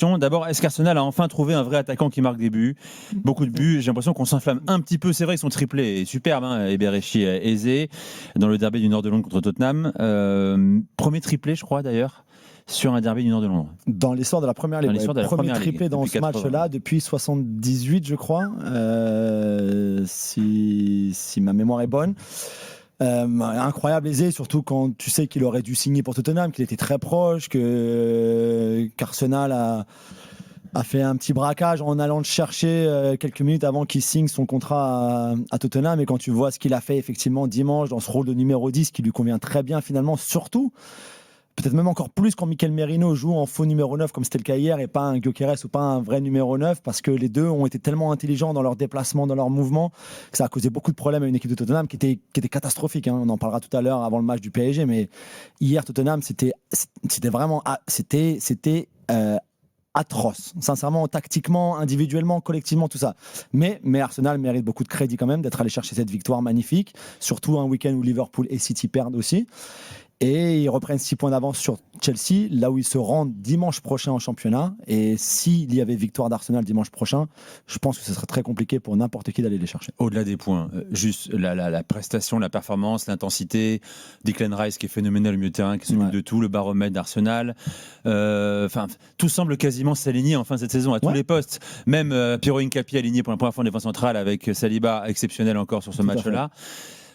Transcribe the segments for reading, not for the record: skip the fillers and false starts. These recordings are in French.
D'abord, est-ce qu'Arsenal a enfin trouvé un vrai attaquant qui marque des buts? Beaucoup de buts, j'ai l'impression qu'on s'enflamme un petit peu. C'est vrai que son triplé est superbe, hein, Eberechi Eze, dans le derby du Nord de Londres contre Tottenham. Premier triplé, je crois d'ailleurs, sur un derby du Nord de Londres. Dans l'histoire de la Première Ligue. Dans l'histoire de la Premier Première Ligue, triplé dans depuis ce 80. match-là depuis 78, je crois, si ma mémoire est bonne. Incroyable Eze, surtout quand tu sais qu'il aurait dû signer pour Tottenham, qu'il était très proche, qu'Arsenal a fait un petit braquage en allant le chercher quelques minutes avant qu'il signe son contrat à Tottenham. Et quand tu vois ce qu'il a fait effectivement dimanche dans ce rôle de numéro 10 qui lui convient très bien finalement, surtout peut-être même encore plus quand Mikel Merino joue en faux numéro 9 comme c'était le cas hier et pas un Gyökeres ou pas un vrai numéro 9, parce que les deux ont été tellement intelligents dans leurs déplacements, dans leurs mouvements, que ça a causé beaucoup de problèmes à une équipe de Tottenham qui était catastrophique, hein. On en parlera tout à l'heure avant le match du PSG, mais hier Tottenham c'était vraiment atroce, sincèrement, tactiquement, individuellement, collectivement, tout ça. Mais Arsenal mérite beaucoup de crédit quand même d'être allé chercher cette victoire magnifique, surtout un week-end où Liverpool et City perdent aussi. Et ils reprennent 6 points d'avance sur Chelsea, là où ils se rendent dimanche prochain en championnat. Et s'il y avait victoire d'Arsenal dimanche prochain, je pense que ce serait très compliqué pour n'importe qui d'aller les chercher. Au-delà des points, juste la prestation, la performance, l'intensité, Declan Rice qui est phénoménal au milieu de terrain, qui s'occupe de tout, le baromètre d'Arsenal. Tout semble quasiment s'aligner en fin de cette saison à tous les postes. Même Piero Hincapié aligné pour la première fois en défense centrale avec Saliba exceptionnel encore sur ce match-là.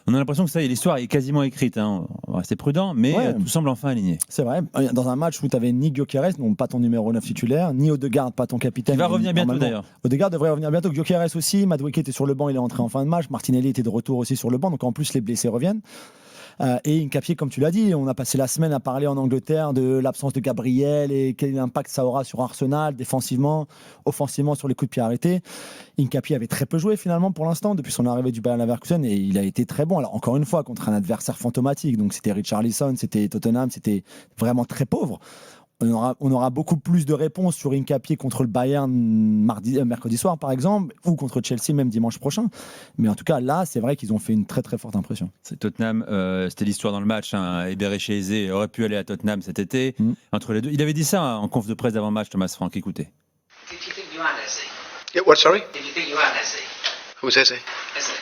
On a l'impression que ça y est, l'histoire est quasiment écrite, hein. On va rester prudent, mais tout semble enfin aligné. C'est vrai. Dans un match où tu avais ni Gyökeres, donc pas ton numéro 9 titulaire, ni Odegaard, pas ton capitaine. Il va revenir bientôt d'ailleurs. Odegaard devrait revenir bientôt. Gyökeres aussi. Madueke était sur le banc, il est entré en fin de match. Martinelli était de retour aussi sur le banc. Donc en plus, les blessés reviennent. Et Hincapié, comme tu l'as dit, on a passé la semaine à parler en Angleterre de l'absence de Gabriel et quel impact ça aura sur Arsenal, défensivement, offensivement, sur les coups de pied arrêtés. Hincapié avait très peu joué finalement pour l'instant depuis son arrivée du Bayern Leverkusen, et il a été très bon. Alors encore une fois, contre un adversaire fantomatique, donc c'était Richarlison, c'était Tottenham, c'était vraiment très pauvre. On aura beaucoup plus de réponses sur Hincapié contre le Bayern mercredi soir, par exemple, ou contre Chelsea, même dimanche prochain. Mais en tout cas, là, c'est vrai qu'ils ont fait une très, très forte impression. C'est Tottenham, c'était l'histoire dans le match. Hein. Eberechi Eze aurait pu aller à Tottenham cet été. Entre les deux. Il avait dit ça en conf de presse d'avant-match, Thomas Frank. Écoutez. Did you think you had Eze? Yeah, what, sorry? Did you think you had Eze? Who's Eze? Eze.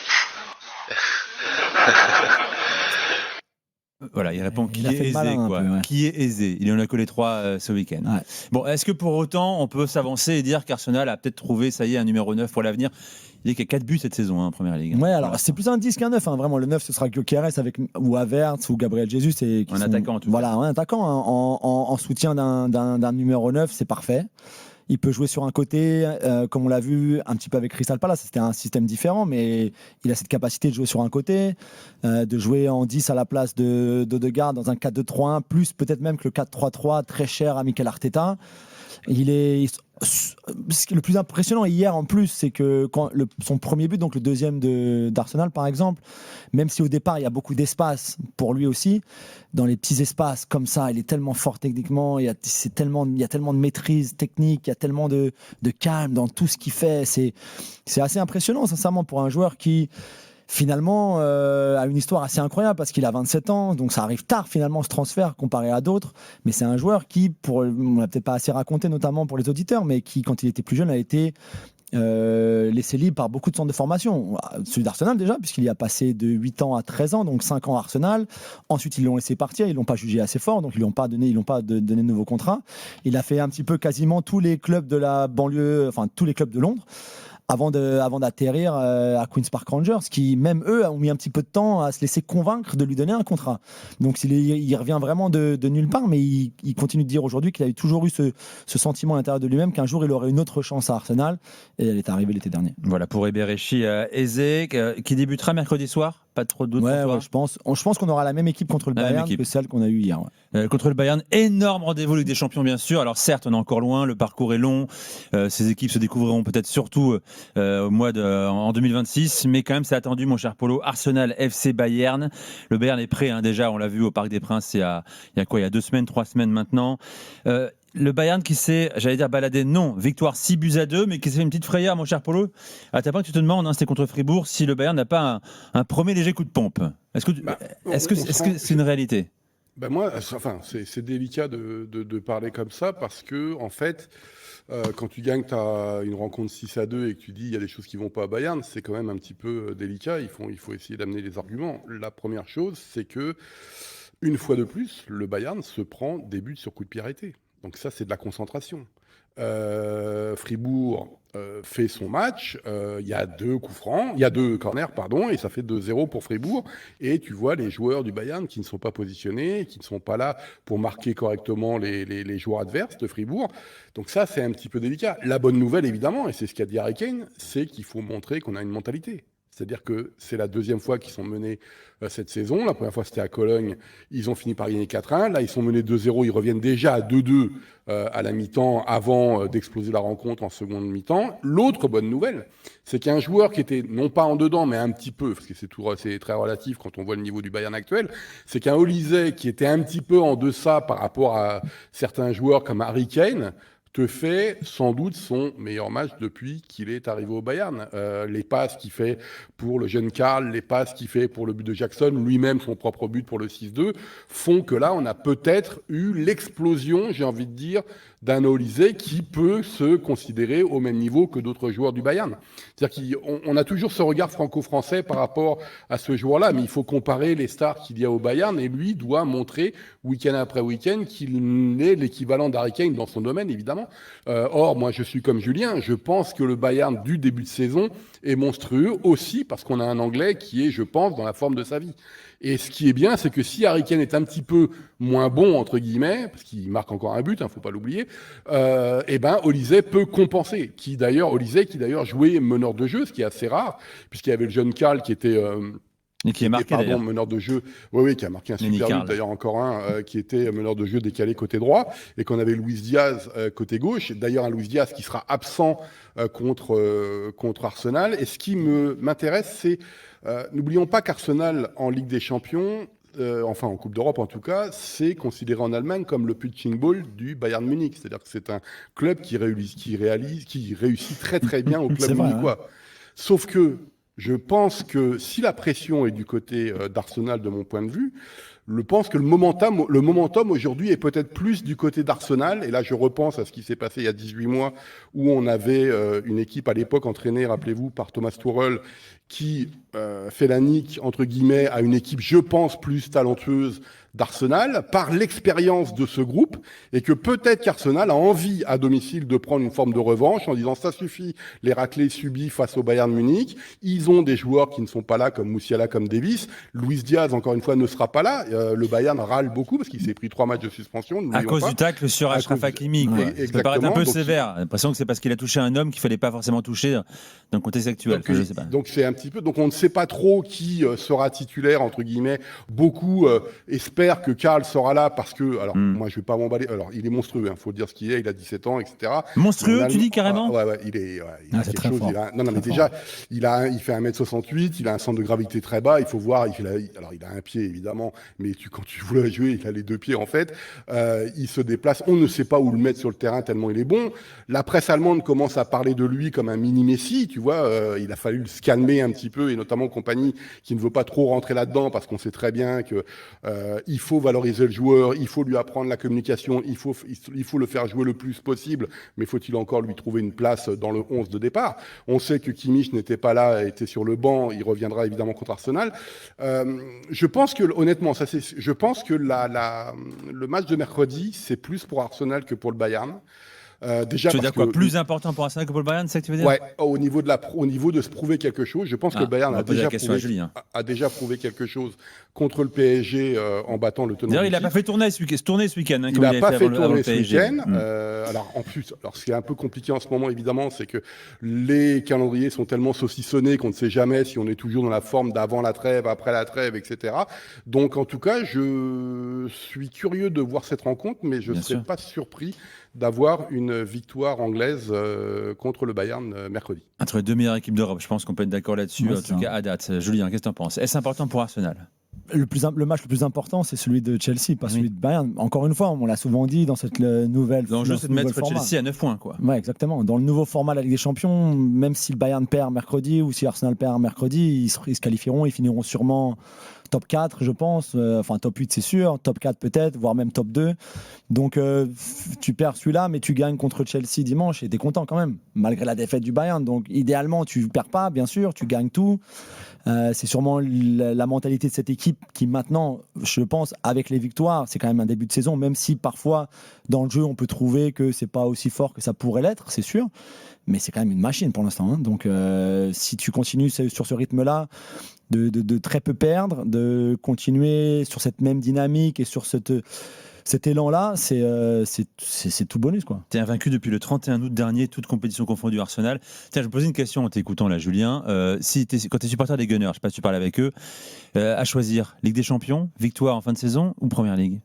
Voilà, il répond qui est aisé, quoi. Qui est aisé. Il en a collé 3 ce week-end. Ouais. Bon, est-ce que pour autant, on peut s'avancer et dire qu'Arsenal a peut-être trouvé, ça y est, un numéro 9 pour l'avenir? Il dit qu'il y a 4 buts cette saison, en Première Ligue. Ouais, alors c'est plus un 10 qu'un 9. Hein. Vraiment, le 9, ce sera Gyökeres ou Havertz ou Gabriel Jesus. Un attaquant, en tout cas. Voilà, un attaquant en soutien d'un numéro 9, c'est parfait. Il peut jouer sur un côté, comme on l'a vu un petit peu avec Crystal Palace. C'était un système différent, mais il a cette capacité de jouer sur un côté, de jouer en 10 à la place d'Odegaard dans un 4-2-3-1, plus peut-être même que le 4-3-3 très cher à Mikel Arteta. Le plus impressionnant hier en plus, c'est que son premier but, donc le deuxième d'Arsenal par exemple, même si au départ il y a beaucoup d'espace pour lui aussi, dans les petits espaces comme ça, il est tellement fort techniquement, il y a tellement de maîtrise technique, il y a tellement de calme dans tout ce qu'il fait. C'est assez impressionnant sincèrement pour un joueur qui finalement a une histoire assez incroyable parce qu'il a 27 ans, donc ça arrive tard finalement ce transfert comparé à d'autres, mais c'est un joueur qui, on l'a peut-être pas assez raconté notamment pour les auditeurs, mais qui quand il était plus jeune a été laissé libre par beaucoup de centres de formation. Celui d'Arsenal déjà, puisqu'il y a passé de 8 ans à 13 ans, donc 5 ans à Arsenal. Ensuite, ils l'ont laissé partir, ils ne l'ont pas jugé assez fort, donc ils ne lui ont pas donné de nouveau contrat. Il a fait un petit peu quasiment tous les clubs de la banlieue, enfin tous les clubs de Londres, avant d'atterrir à Queen's Park Rangers, qui même eux ont mis un petit peu de temps à se laisser convaincre de lui donner un contrat. Donc il revient vraiment de nulle part, mais il continue de dire aujourd'hui qu'il avait toujours eu ce sentiment à l'intérieur de lui-même qu'un jour il aurait une autre chance à Arsenal, et elle est arrivée l'été dernier. Voilà pour Eberechi Eze, qui débutera mercredi soir. Pas trop de doute pour toi. Je pense qu'on aura la même équipe contre le Bayern que celle qu'on a eue hier. Contre le Bayern, énorme rendez-vous Ligue des Champions bien sûr. Alors certes, on est encore loin, le parcours est long. Ces équipes se découvriront peut-être surtout en 2026, mais quand même c'est attendu, mon cher Polo. Arsenal, FC Bayern. Le Bayern est prêt, hein, déjà, on l'a vu au Parc des Princes il y a 2 semaines, 3 semaines maintenant. Le Bayern qui s'est, baladé, non, victoire 6-2, mais qui s'est fait une petite frayeur, mon cher Polo. À ta part, tu te demandes, hein, c'était contre Fribourg, si le Bayern n'a pas un premier léger coup de pompe. Est-ce que c'est une réalité? Moi, c'est délicat de parler comme ça parce que, en fait, Quand tu gagnes une rencontre 6-2 et que tu dis il y a des choses qui vont pas à Bayern, c'est quand même un petit peu délicat. Il faut essayer d'amener les arguments. La première chose, c'est que une fois de plus, le Bayern se prend des buts sur coup de pied arrêté. Donc ça, c'est de la concentration. Fribourg fait son match, il y a 2 coups francs, il y a 2 corners, pardon, et ça fait 2-0 pour Fribourg. Et tu vois les joueurs du Bayern qui ne sont pas positionnés, qui ne sont pas là pour marquer correctement les joueurs adverses de Fribourg. Donc ça, c'est un petit peu délicat. La bonne nouvelle, évidemment, et c'est ce qu'a dit Harry Kane, c'est qu'il faut montrer qu'on a une mentalité. C'est-à-dire que c'est la 2e fois qu'ils sont menés cette saison. La première fois, c'était à Cologne. Ils ont fini par gagner 4-1. Là, ils sont menés 2-0. Ils reviennent déjà à 2-2 à la mi-temps avant d'exploser la rencontre en seconde mi-temps. L'autre bonne nouvelle, c'est qu'il y a un joueur qui était non pas en dedans, mais un petit peu, parce que c'est très relatif quand on voit le niveau du Bayern actuel, c'est qu'un Olysée qui était un petit peu en deçà par rapport à certains joueurs comme Harry Kane, te fait sans doute son meilleur match depuis qu'il est arrivé au Bayern. Les passes qu'il fait pour le jeune Karl, les passes qu'il fait pour le but de Jackson, lui-même son propre but pour le 6-2, font que là, on a peut-être eu l'explosion, j'ai envie de dire, d'un Olysée qui peut se considérer au même niveau que d'autres joueurs du Bayern. C'est-à-dire qu'on a toujours ce regard franco-français par rapport à ce joueur-là, mais il faut comparer les stars qu'il y a au Bayern, et lui doit montrer week-end après week-end qu'il est l'équivalent d'Harry Kane dans son domaine, évidemment. Or, moi, je suis comme Julien, je pense que le Bayern du début de saison est monstrueux aussi parce qu'on a un Anglais qui est, je pense, dans la forme de sa vie. Et ce qui est bien, c'est que si Harry Kane est un petit peu moins bon, entre guillemets, parce qu'il marque encore un but, faut pas l'oublier, et ben, Olysée peut compenser. Olysée qui d'ailleurs jouait meneur de jeu, ce qui est assez rare, puisqu'il y avait le jeune Karl qui était, et qui est marqué, meneur de jeu, oui, qui a marqué un super but, d'ailleurs encore un, qui était meneur de jeu décalé côté droit, et qu'on avait Luis Diaz côté gauche, d'ailleurs un Luis Diaz qui sera absent contre Arsenal. Et ce qui m'intéresse, c'est, n'oublions pas qu'Arsenal en Ligue des Champions, enfin en Coupe d'Europe en tout cas, c'est considéré en Allemagne comme le punching ball du Bayern Munich. C'est-à-dire que c'est un club qui réussit très très bien au club munichois. Hein. Sauf que je pense que si la pression est du côté d'Arsenal de mon point de vue, je pense que le momentum aujourd'hui est peut-être plus du côté d'Arsenal. Et là, je repense à ce qui s'est passé il y a 18 mois où on avait une équipe à l'époque entraînée, rappelez-vous, par Thomas Tuchel, qui fait la nique, entre guillemets, à une équipe, je pense, plus talentueuse d'Arsenal, par l'expérience de ce groupe, et que peut-être qu'Arsenal a envie à domicile de prendre une forme de revanche en disant ça suffit les raclées subies face au Bayern Munich. Ils ont des joueurs qui ne sont pas là, comme Musiala, comme Davis. Luis Diaz, encore une fois, ne sera pas là. Le Bayern râle beaucoup parce qu'il s'est pris 3 matchs de suspension. À cause du tacle sur Achraf Hakimi. Ça peut paraître un peu sévère. J'ai l'impression que c'est parce qu'il a touché un homme qu'il ne fallait pas forcément toucher dans le contexte actuel. Donc, je sais pas. Donc c'est un petit peu. Donc on ne sait pas trop qui sera titulaire, entre guillemets. Beaucoup espèrent que Karl sera là parce que, alors moi je vais pas m'emballer, alors il est monstrueux, faut dire ce qu'il est, il a 17 ans, etc. Monstrueux, tu dis carrément? Ouais, il a quelque chose. Non, mais déjà, il fait 1m68, il a un centre de gravité très bas, il faut voir, alors il a un pied évidemment, mais quand tu voulais jouer, il a les 2 pieds en fait. Il se déplace, on ne sait pas où le mettre sur le terrain tellement il est bon. La presse allemande commence à parler de lui comme un mini Messi, tu vois, il a fallu le scanner un petit peu, et notamment compagnie qui ne veut pas trop rentrer là-dedans parce qu'on sait très bien que il faut valoriser le joueur, il faut lui apprendre la communication, il faut le faire jouer le plus possible, mais faut-il encore lui trouver une place dans le 11 de départ? On sait que Kimmich n'était pas là, était sur le banc, il reviendra évidemment contre Arsenal. Je pense que, honnêtement, je pense que le match de mercredi, c'est plus pour Arsenal que pour le Bayern. Déjà tu veux dire quoi, plus important pour Arsenal que pour le Bayern, c'est ça que tu veux dire? Ouais, au niveau de se prouver quelque chose, je pense que le Bayern a déjà prouvé quelque chose contre le PSG en battant le tenant. D'ailleurs, il n'a pas fait tourner ce week-end. Il n'a pas fait tourner ce week-end. Alors en plus, ce qui est un peu compliqué en ce moment, évidemment, c'est que les calendriers sont tellement saucissonnés qu'on ne sait jamais si on est toujours dans la forme d'avant la trêve, après la trêve, etc. Donc en tout cas, je suis curieux de voir cette rencontre, mais je ne serais pas surpris d'avoir une victoire anglaise contre le Bayern mercredi. Entre les 2 meilleures équipes d'Europe, je pense qu'on peut être d'accord là-dessus, en tout cas à date. Julien, qu'est-ce que tu en penses? Est-ce important pour Arsenal? Le match le plus important, c'est celui de Chelsea, pas celui de Bayern. Encore une fois, on l'a souvent dit dans cette nouvelle. L'enjeu, c'est de mettre Chelsea à 9 points, quoi. Ouais, exactement. Dans le nouveau format de la Ligue des Champions, même si le Bayern perd mercredi ou si Arsenal perd mercredi, ils se qualifieront, ils finiront sûrement top 4, je pense. Enfin, top 8, c'est sûr. Top 4, peut-être, voire même top 2. Donc, tu perds celui-là, mais tu gagnes contre Chelsea dimanche et t'es content quand même, malgré la défaite du Bayern. Donc, idéalement, tu perds pas, bien sûr, tu gagnes tout. C'est sûrement la mentalité de cette équipe qui maintenant, je pense, avec les victoires, c'est quand même un début de saison, même si parfois dans le jeu on peut trouver que c'est pas aussi fort que ça pourrait l'être, c'est sûr, mais c'est quand même une machine pour l'instant. Hein. Donc si tu continues sur ce rythme-là, de très peu perdre, de continuer sur cette même dynamique et sur cet élan-là, c'est tout bonus, quoi. Tu es invaincu depuis le 31 août dernier, toute compétition confondue Arsenal. Tiens, je me posais une question en t'écoutant là, Julien. Quand tu es supporter des Gunners, je ne sais pas si tu parles avec eux, à choisir Ligue des Champions, victoire en fin de saison ou Première Ligue?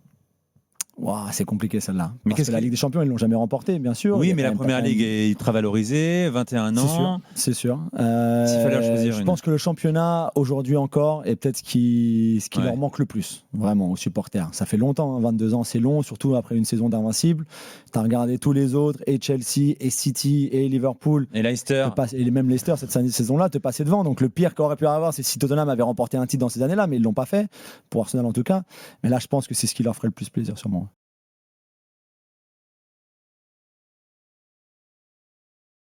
Wow, c'est compliqué celle-là. Mais Parce que la Ligue des Champions, ils l'ont jamais remportée, bien sûr. Oui, mais la Première Ligue est ultra valorisée, 21 ans. C'est sûr. S'il fallait en choisir je une. pense que le championnat, aujourd'hui encore, est peut-être ce qui leur manque le plus, vraiment, aux supporters. Ça fait longtemps, hein, 22 ans, c'est long, surtout après une saison d'invincible. Tu as regardé tous les autres, et Chelsea, et City, et Liverpool. Et Leicester. Et même Leicester, cette saison-là, te passer devant. Donc le pire qu'aurait pu avoir, c'est si Tottenham avait remporté un titre dans ces années-là, mais ils ne l'ont pas fait, pour Arsenal en tout cas. Mais là, je pense que c'est ce qui leur ferait le plus plaisir, sûrement.